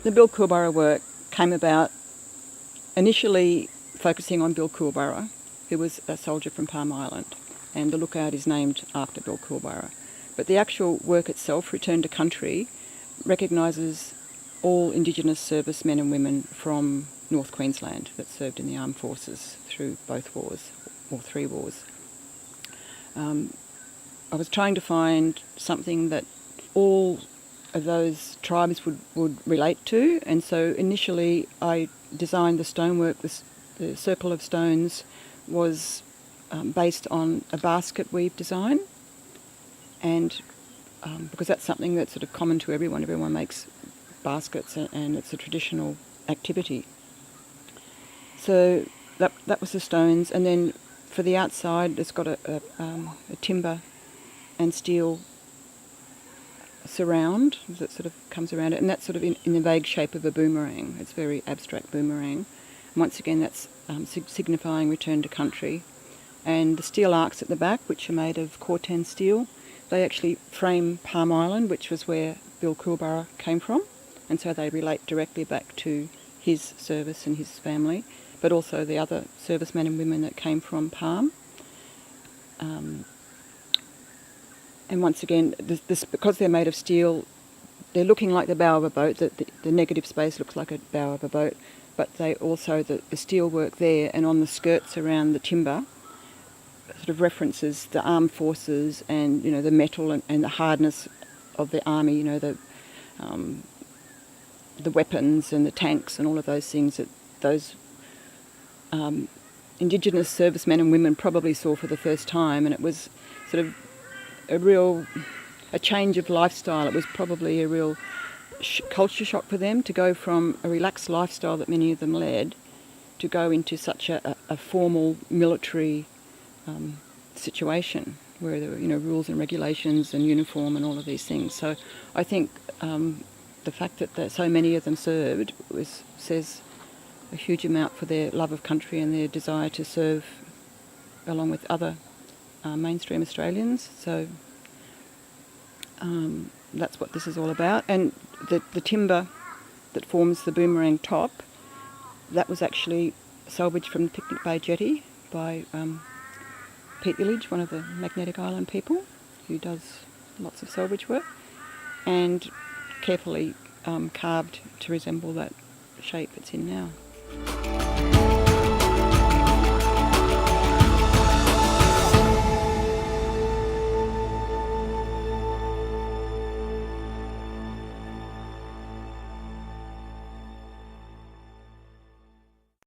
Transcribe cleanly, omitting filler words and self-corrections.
The Bill Coolborough work came about initially focusing on Bill Coolborough, who was a soldier from Palm Island, and the lookout is named after Bill Coolborough. But the actual work itself, Return to Country, recognises all Indigenous servicemen and women from North Queensland that served in the armed forces through both wars, or 3 wars. I was trying to find something that all of those tribes would relate to, and so initially I designed the stonework. The circle of stones was based on a basket weave design, and because that's something that's sort of common to everyone. Everyone makes baskets, and it's a traditional activity. So that was the stones, and then for the outside it's got a timber and steel surround that sort of comes around it, and that's sort of in the vague shape of a boomerang. It's a very abstract boomerang. And once again, that's signifying return to country. And the steel arcs at the back, which are made of Corten steel, they actually frame Palm Island, which was where Bill Coolborough came from, and so they relate directly back to his service and his family, but also the other servicemen and women that came from Palm. And once again, because they're made of steel, they're looking like the bow of a boat. The negative space looks like a bow of a boat, but they also, the steel work there and on the skirts around the timber sort of references the armed forces and, the metal and the hardness of the army, the weapons and the tanks and all of those things that those Indigenous servicemen and women probably saw for the first time, and it was sort of a change of lifestyle. It was probably a real culture shock for them to go from a relaxed lifestyle that many of them led to go into such a formal military situation where there were rules and regulations and uniform and all of these things. So I think the fact that so many of them served says a huge amount for their love of country and their desire to serve along with other mainstream Australians. So that's what this is all about. And the timber that forms the boomerang top, that was actually salvaged from the Picnic Bay Jetty by Pete Village, one of the Magnetic Island people who does lots of salvage work, and carefully carved to resemble that shape it's in now.